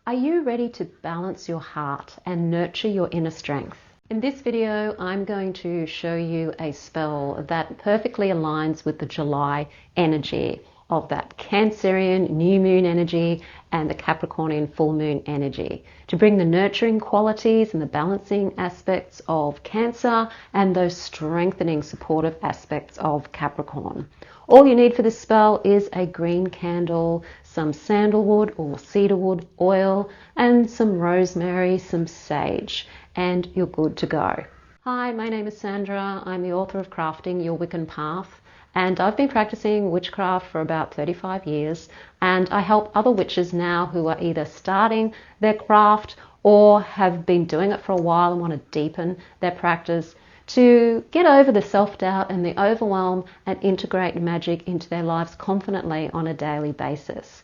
Are you ready to balance your heart and nurture your inner strength? In this video, I'm going to show you a spell that perfectly aligns with the July energy of that Cancerian new moon energy and the Capricornian full moon energy to bring the nurturing qualities and the balancing aspects of Cancer and those strengthening supportive aspects of Capricorn. All you need for this spell is a green candle, some sandalwood or cedarwood oil, and some rosemary, some sage, and you're good to go. Hi, my name is Sandra. I'm the author of Crafting Your Wiccan Path, and I've been practicing witchcraft for about 35 years, and I help other witches now who are either starting their craft or have been doing it for a while and want to deepen their practice to get over the self-doubt and the overwhelm and integrate magic into their lives confidently on a daily basis.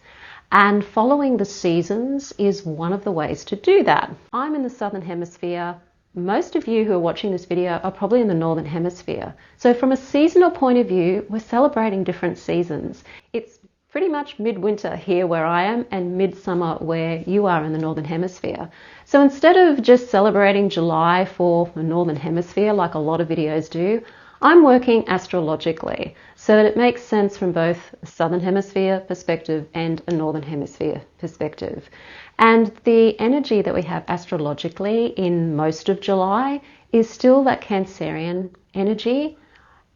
And following the seasons is one of the ways to do that. I'm in the Southern Hemisphere. Most of you who are watching this video are probably in the Northern Hemisphere. So from a seasonal point of view, we're celebrating different seasons. It's pretty much midwinter here where I am and midsummer where you are in the Northern Hemisphere. So instead of just celebrating July for the Northern Hemisphere like a lot of videos do, I'm working astrologically so that it makes sense from both a Southern Hemisphere perspective and a Northern Hemisphere perspective. And the energy that we have astrologically in most of July is still that Cancerian energy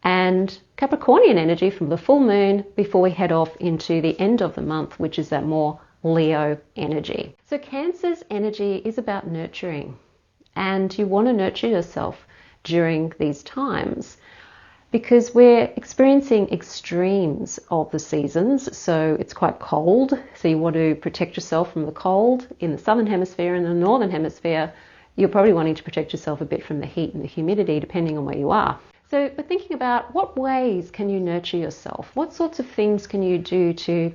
and Capricornian energy from the full moon before we head off into the end of the month, which is that more Leo energy. So Cancer's energy is about nurturing, and you want to nurture yourself during these times because we're experiencing extremes of the seasons. So it's quite cold, so you want to protect yourself from the cold in the Southern Hemisphere. And in the Northern Hemisphere, you're probably wanting to protect yourself a bit from the heat and the humidity depending on where you are. So we're thinking about what ways can you nurture yourself? What sorts of things can you do to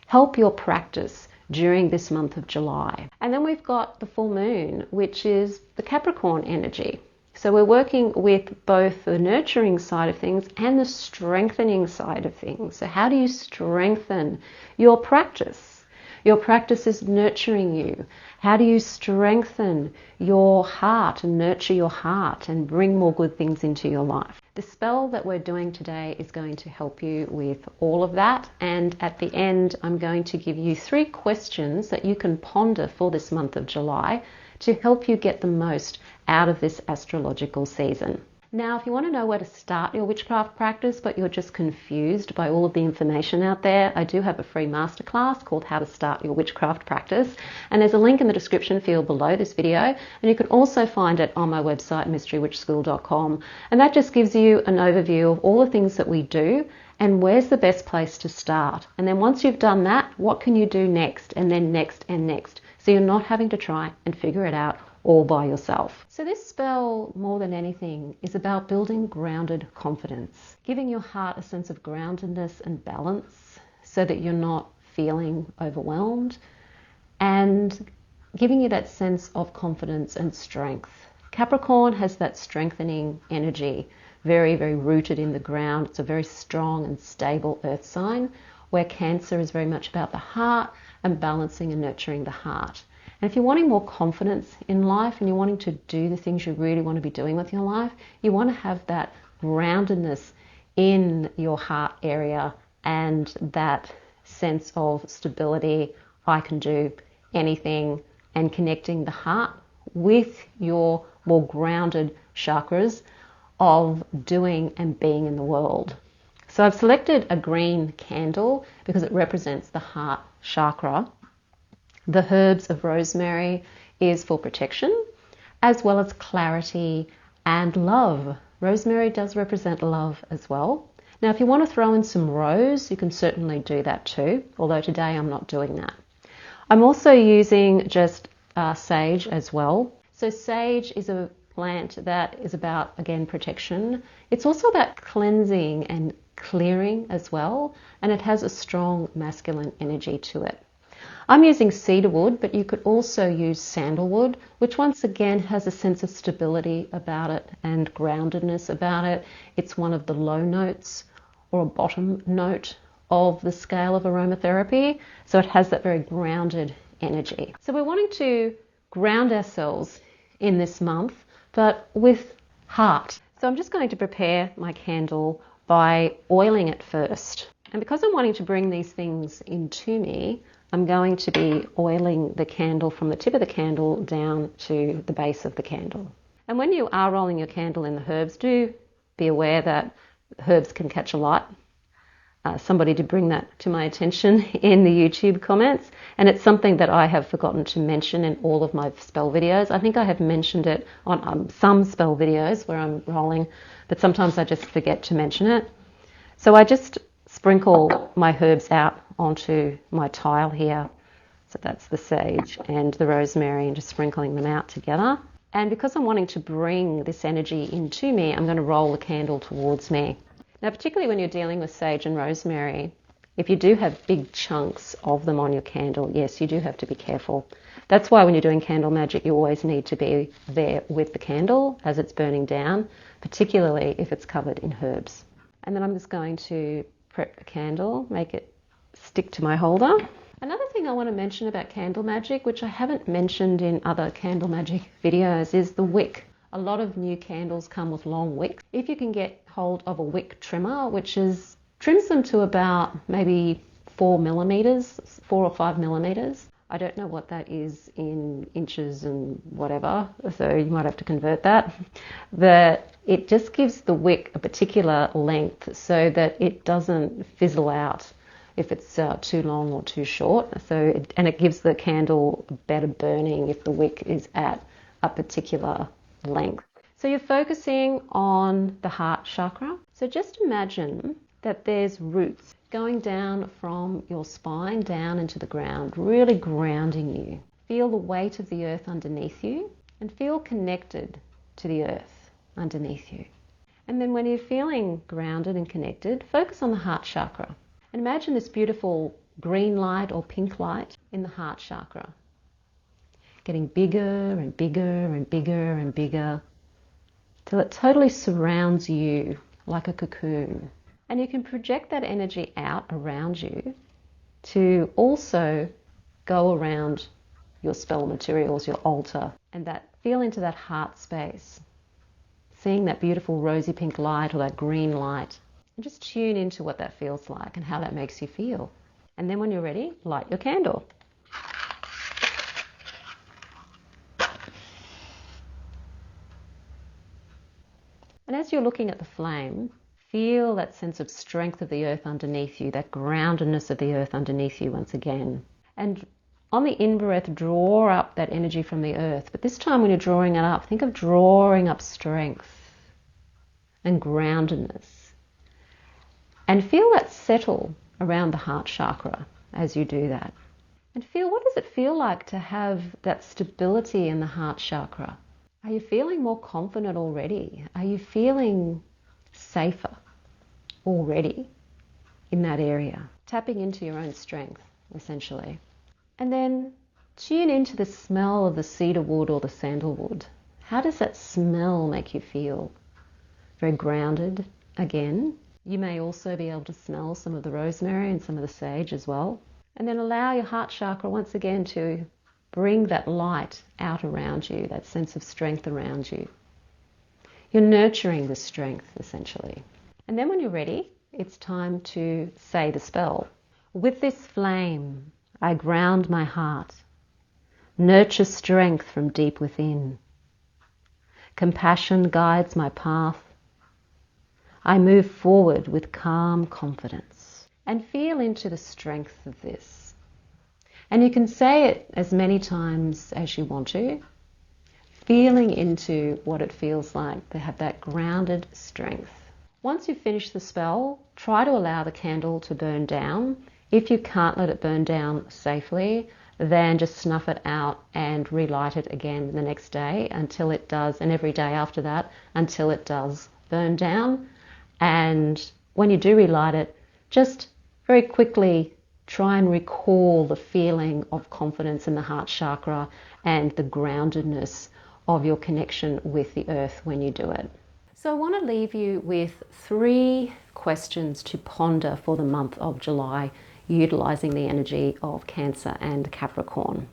help your practice during this month of July? And then we've got the full moon, which is the Capricorn energy. So we're working with both the nurturing side of things and the strengthening side of things. So how do you strengthen your practice? Your practice is nurturing you. How do you strengthen your heart and nurture your heart and bring more good things into your life? The spell that we're doing today is going to help you with all of that. And at the end, I'm going to give you 3 questions that you can ponder for this month of July to help you get the most out of this astrological season. Now, if you want to know where to start your witchcraft practice, but you're just confused by all of the information out there, I do have a free masterclass called How to Start Your Witchcraft Practice. And there's a link in the description field below this video. And you can also find it on my website, mysterywitchschool.com. And that just gives you an overview of all the things that we do and where's the best place to start. And then once you've done that, what can you do next and then next and next? So you're not having to try and figure it out all by yourself. So this spell, more than anything, is about building grounded confidence, giving your heart a sense of groundedness and balance so that you're not feeling overwhelmed, and giving you that sense of confidence and strength. Capricorn has that strengthening energy, very, very rooted in the ground. It's a very strong and stable earth sign, where Cancer is very much about the heart and balancing and nurturing the heart. And if you're wanting more confidence in life and you're wanting to do the things you really want to be doing with your life, you want to have that groundedness in your heart area and that sense of stability. I can do anything, and connecting the heart with your more grounded chakras of doing and being in the world. So I've selected a green candle because it represents the heart chakra. The herbs of rosemary is for protection, as well as clarity and love. Rosemary does represent love as well. Now, if you want to throw in some rose, you can certainly do that too, although today I'm not doing that. I'm also using just sage as well. So sage is a plant that is about, again, protection. It's also about cleansing and clearing as well, and it has a strong masculine energy to it. I'm using cedarwood, but you could also use sandalwood, which once again has a sense of stability about it and groundedness about it. It's one of the low notes or a bottom note of the scale of aromatherapy. So it has that very grounded energy. So we're wanting to ground ourselves in this month, but with heart. So I'm just going to prepare my candle by oiling it first. And because I'm wanting to bring these things into me, I'm going to be oiling the candle from the tip of the candle down to the base of the candle. And when you are rolling your candle in the herbs, do be aware that herbs can catch a light. Somebody did bring that to my attention in the YouTube comments, and it's something that I have forgotten to mention in all of my spell videos. I think I have mentioned it on some spell videos where I'm rolling, but sometimes I just forget to mention it. So I just sprinkle my herbs out onto my tile here. So that's the sage and the rosemary, and just sprinkling them out together. And because I'm wanting to bring this energy into me, I'm going to roll the candle towards me. Now, particularly when you're dealing with sage and rosemary, if you do have big chunks of them on your candle, yes, you do have to be careful. That's why when you're doing candle magic, you always need to be there with the candle as it's burning down, particularly if it's covered in herbs. And then I'm just going to prep the candle, make it stick to my holder. Another thing I want to mention about candle magic, which I haven't mentioned in other candle magic videos, is the wick. A lot of new candles come with long wicks. If you can get hold of a wick trimmer, which trims them to about maybe 4 or 5 millimeters. I don't know what that is in inches and whatever, so you might have to convert that. But it just gives the wick a particular length so that it doesn't fizzle out if it's too long or too short. And it gives the candle better burning if the wick is at a particular length. So you're focusing on the heart chakra. So just imagine that there's roots going down from your spine down into the ground, really grounding you. Feel the weight of the earth underneath you and feel connected to the earth underneath you. And then when you're feeling grounded and connected, focus on the heart chakra. And imagine this beautiful green light or pink light in the heart chakra, getting bigger and bigger and bigger and bigger till it totally surrounds you like a cocoon. And you can project that energy out around you to also go around your spell materials, your altar, and that feel into that heart space, seeing that beautiful rosy pink light or that green light, and just tune into what that feels like and how that makes you feel. And then when you're ready, light your candle. And as you're looking at the flame, feel that sense of strength of the earth underneath you, that groundedness of the earth underneath you once again. And on the in-breath, draw up that energy from the earth. But this time when you're drawing it up, think of drawing up strength and groundedness. And feel that settle around the heart chakra as you do that. And feel, what does it feel like to have that stability in the heart chakra? Are you feeling more confident already? Are you feeling safer already in that area? Tapping into your own strength, essentially. And then tune into the smell of the cedar wood or the sandalwood. How does that smell make you feel? Very grounded again. You may also be able to smell some of the rosemary and some of the sage as well. And then allow your heart chakra once again to bring that light out around you, that sense of strength around you. You're nurturing the strength, essentially. And then when you're ready, it's time to say the spell. With this flame, I ground my heart, nurture strength from deep within. Compassion guides my path. I move forward with calm confidence. And feel into the strength of this. And you can say it as many times as you want to, feeling into what it feels like to have that grounded strength. Once you've finished the spell, try to allow the candle to burn down. If you can't let it burn down safely, then just snuff it out and relight it again the next day until it does, and every day after that until it does burn down. And when you do relight it, just very quickly try and recall the feeling of confidence in the heart chakra and the groundedness of your connection with the earth when you do it. So I want to leave you with 3 questions to ponder for the month of July, utilizing the energy of Cancer and Capricorn.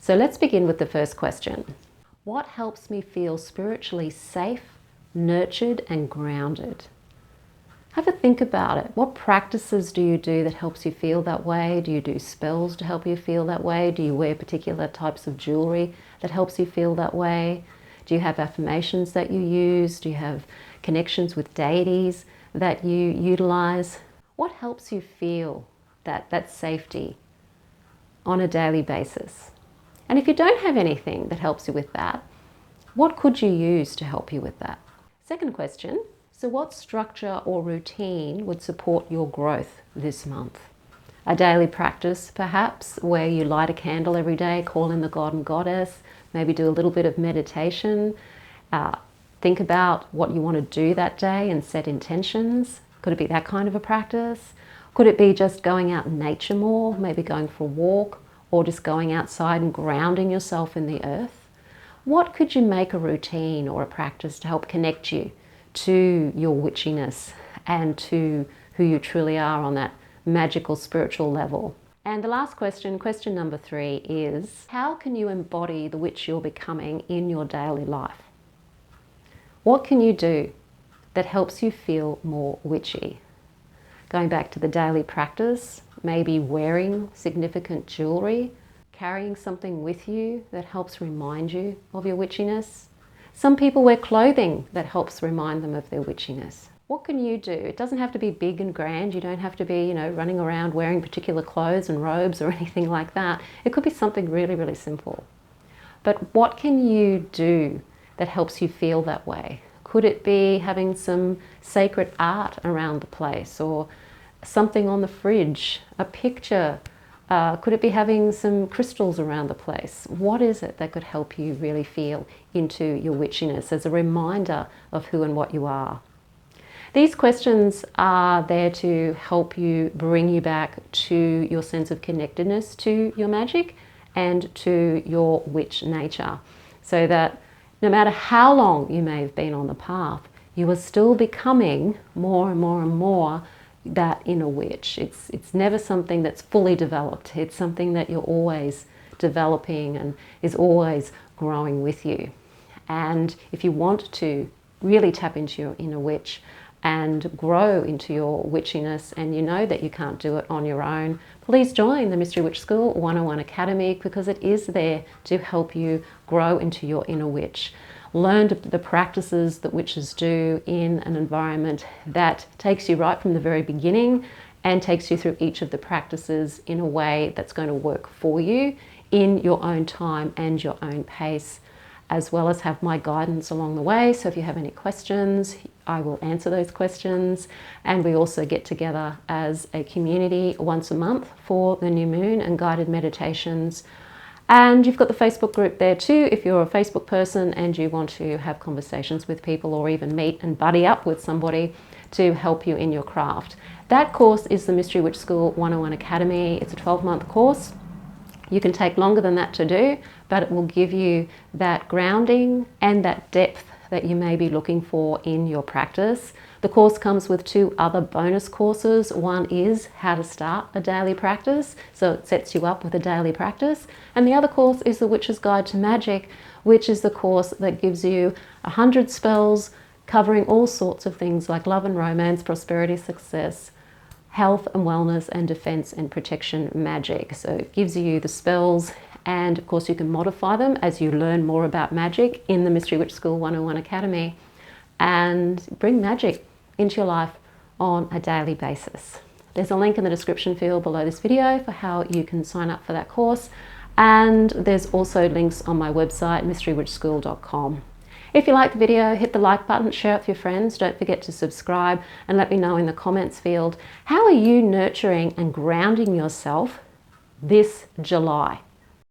So let's begin with the first question. What helps me feel spiritually safe, nurtured, and grounded? Have a think about it. What practices do you do that helps you feel that way? Do you do spells to help you feel that way? Do you wear particular types of jewelry that helps you feel that way? Do you have affirmations that you use? Do you have connections with deities that you utilize? What helps you feel that safety on a daily basis? And if you don't have anything that helps you with that, what could you use to help you with that? Second question. So what structure or routine would support your growth this month? A daily practice, perhaps, where you light a candle every day, call in the god and goddess, maybe do a little bit of meditation, think about what you want to do that day and set intentions. Could it be that kind of a practice? Could it be just going out in nature more, maybe going for a walk, or just going outside and grounding yourself in the earth? What could you make a routine or a practice to help connect you to your witchiness and to who you truly are on that magical spiritual level? And the last question, question number 3, is how can you embody the witch you're becoming in your daily life? What can you do that helps you feel more witchy? Going back to the daily practice, maybe wearing significant jewelry, carrying something with you that helps remind you of your witchiness. Some people wear clothing that helps remind them of their witchiness. What can you do? It doesn't have to be big and grand. You don't have to be, running around wearing particular clothes and robes or anything like that. It could be something really, really simple. But what can you do that helps you feel that way? Could it be having some sacred art around the place, or something on the fridge, a picture? Could it be having some crystals around the place? What is it that could help you really feel into your witchiness as a reminder of who and what you are? These questions are there to help you bring you back to your sense of connectedness to your magic and to your witch nature, so that no matter how long you may have been on the path, you are still becoming more and more and more that inner witch. It's never something that's fully developed. It's something that you're always developing and is always growing with you. And if you want to really tap into your inner witch and grow into your witchiness, and you know that you can't do it on your own, please join the Mystery Witch School 101 Academy, because it is there to help you grow into your inner witch. Learn the practices that witches do in an environment that takes you right from the very beginning and takes you through each of the practices in a way that's going to work for you in your own time and your own pace, as well as have my guidance along the way. So if you have any questions, I will answer those questions. And we also get together as a community once a month for the new moon and guided meditations. And you've got the Facebook group there too, if you're a Facebook person and you want to have conversations with people or even meet and buddy up with somebody to help you in your craft. That course is the Mystery Witch School 101 Academy. It's a 12-month course. You can take longer than that to do, but it will give you that grounding and that depth that you may be looking for in your practice. The course comes with 2 other bonus courses. One is how to start a daily practice, so it sets you up with a daily practice. And the other course is the Witch's Guide to Magic, which is the course that gives you 100 spells covering all sorts of things like love and romance, prosperity, success, health and wellness, and defense and protection magic. So it gives you the spells, and of course you can modify them as you learn more about magic in the Mystery Witch School 101 Academy, and bring magic into your life on a daily basis. There's a link in the description field below this video for how you can sign up for that course, and there's also links on my website, mysterywitchschool.com. If you like the video, hit the like button, share it with your friends. Don't forget to subscribe, and let me know in the comments field, how are you nurturing and grounding yourself this July?